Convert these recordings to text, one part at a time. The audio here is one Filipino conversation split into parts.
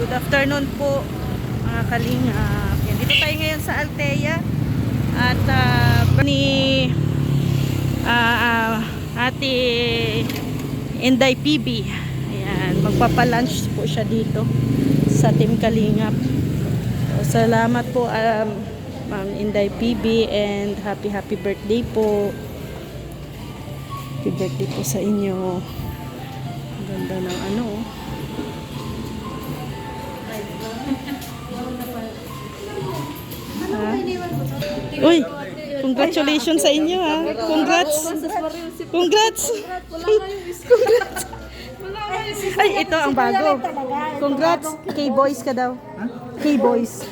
Good afternoon po mga kalingap. Yan, dito tayo ngayon sa Althea at ni Ate Inday PB. Ayan, magpapalunch po siya dito sa Team Kalingap. So, salamat po Ma'am Inday PB and happy birthday po. Happy birthday po sa inyo. Ganda ng ano. Uy, congratulations sa inyo ha. Congrats. Congrats. Congrats. Ay, ito ang bago. Congrats. K-Boys ka daw. K-Boys.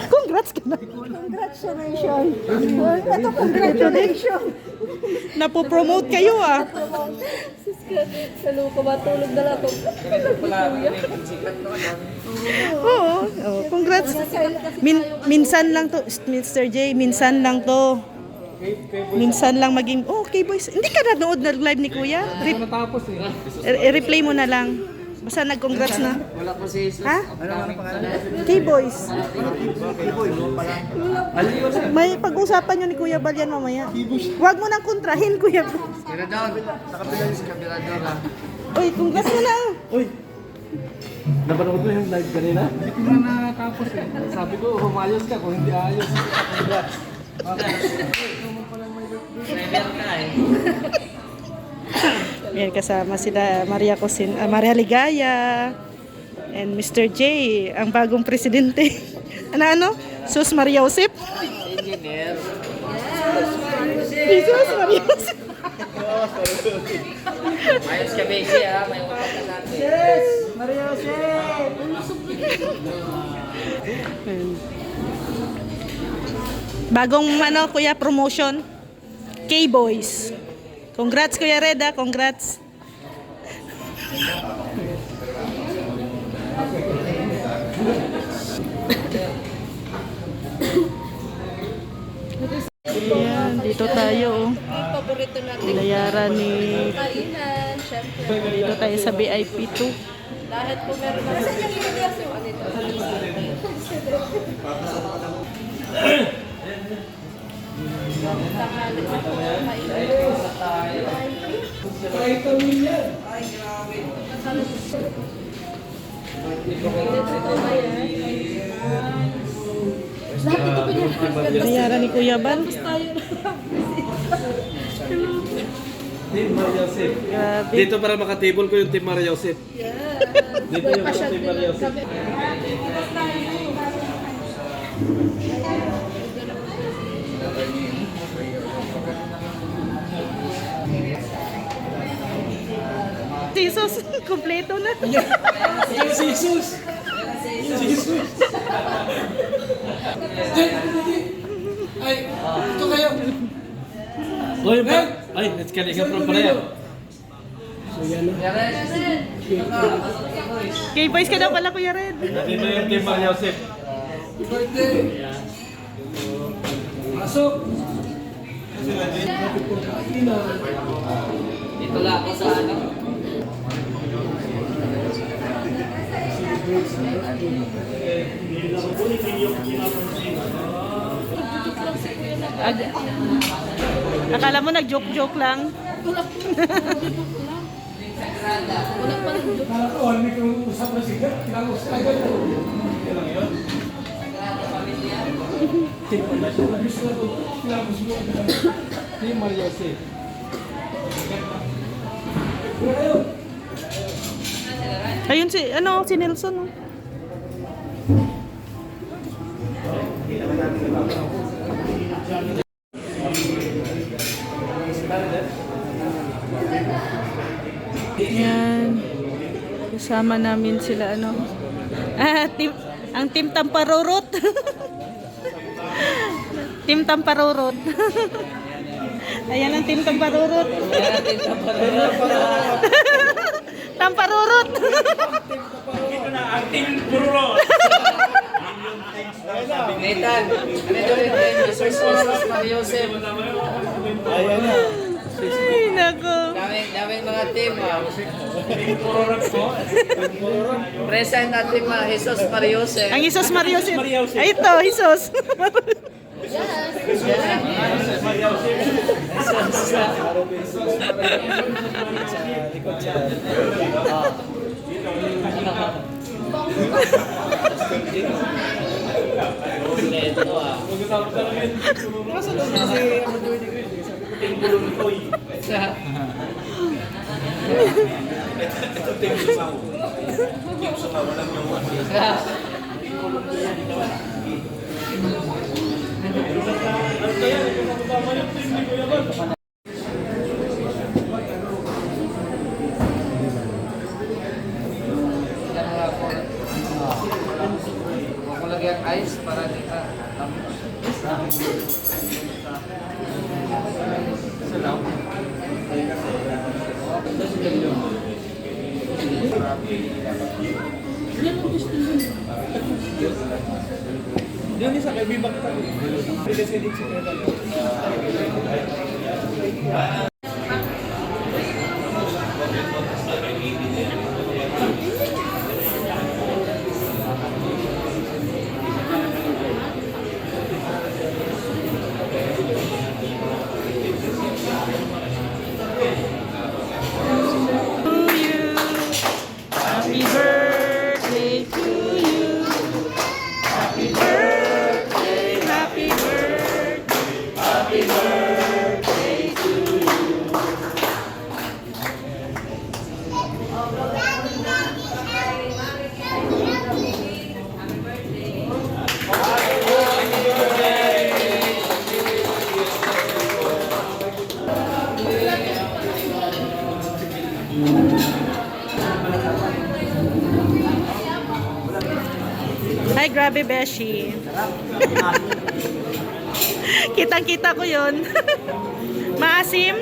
Congrats ka na. Congratulations. Ito, congratulations. Napopromote kayo ah. Salo ko ba? Tulog na lang ako. Oo. Oh, congrats. Minsan lang to, Mr. J. Minsan lang to. Minsan lang maging, oh, K-Boys. Hindi ka nanood na live ni Kuya? Natapos eh. Replay mo na lang. Basta nag-congrats na. Wala po si Jesus. Ha? K-Boys. May pag-usapan nyo ni Kuya Balyan mamaya. Huwag mo nang kontrahin, Kuya. Mirador. Sa kabila yung Mirador ha. Uy, congrats mo na. Uy! Napanood mo yung live kanina? Hindi ko na natapos eh. Sabi ko, humayos ka kung hindi ayos. Congrats! Yan, kasama sila Maria Ligaya and Mr. J, ang bagong presidente. Ano? Sus Maria Josep? Engineer. Jesus Maria Josep. Ayos ka busy ha. May utak ka natin. Yes! Maria Josep! Bagong Kuya, promotion. K-Boys. Congrats Kuya Reda, congrats. Ayan, dito tayo. Paborito natin. Bayaran ni... Kainan, syempre. Dito tayo sa VIP 2. Lahat po meron na. Saan yung inilias yung ano ito? Bayaran ni Kuya Bal. Team Maria Josep. Grabe. Dito para makatable ko yung Team Maria Josep. Dito yung Team Maria Josep. Jesus, kompleto na. Jesus! Jesus! Ay, ito kayo. Uy, ay, let's get it from Palaya. K-Boys ka daw pala Kuya Red. Dito yung Team Maria Josep. Birthday. Pasok. Dito lang ako sa ano. Akala mo nag-joke lang. Team Maria Josep. Ayun si Nelson. Oh. Yan. Kasama namin sila ang Team Tamparurot. Team Tamparurot. Ayan ang Team Tamparurot. Tamparurot. Ang Team Pururot. Nathan, ano rin Mr. Jesus Maria Josep. Ayan na. Ay, nako. Kami namin mga team. Present at team Jesus Mariose. Ang Jesus Marios. Ay, ito, Jesus. Kung lagyan ice para di ka. Yan isa kay Bibak. To you. Happy birthday to you. Happy birthday, happy birthday, happy birthday to you. Ay, grabe, Beshi. Kitang-kita ko yun. Maasim?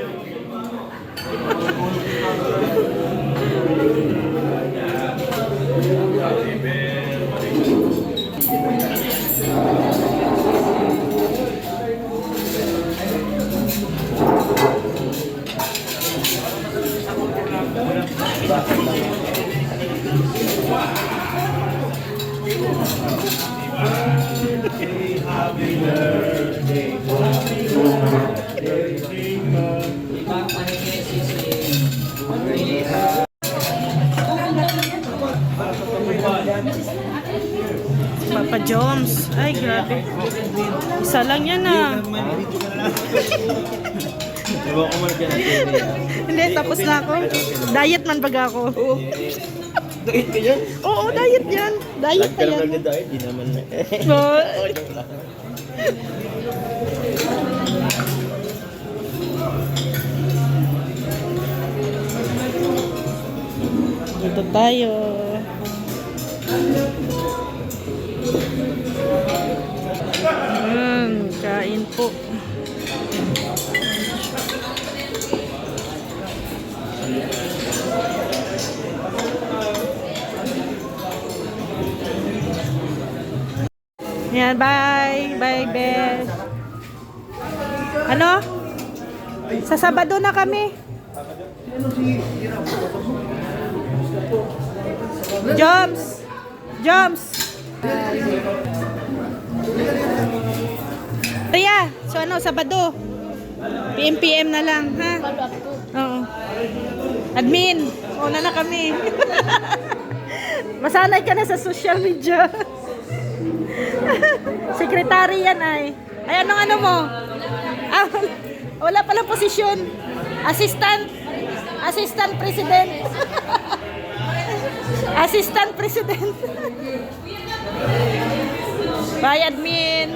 Papa Joms. Ay, grabe. Isa lang yan ah. Diba ako man kaya Hindi, tapos na ako. Diet man baga ako. Diet ka yan? Oo, diet yan. Diet pa yan. Nagka-diet, di naman. So, dito tayo. Kain po. Yan, bye. Bye, Beth. Ano? Sa Sabado na kami. Joms! Joms! Ria, so ano, Sabado? PM na lang, ha? Oo. Admin, una na kami. Masanay ka na sa social media. Sekretary yan ay. Ay, anong ano mo? Ah, wala palang posisyon. Assistant President. Assistant President. Bye, admin.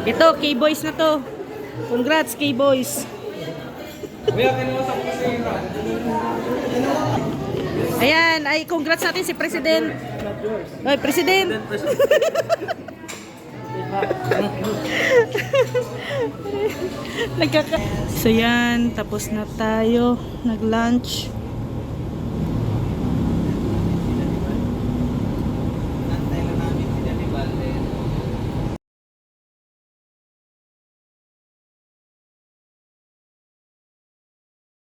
Ito, K-Boys na to. Congrats, K-Boys. Ayan, ay congrats natin si President. Ay, President. So yan, tapos na tayo nag-lunch.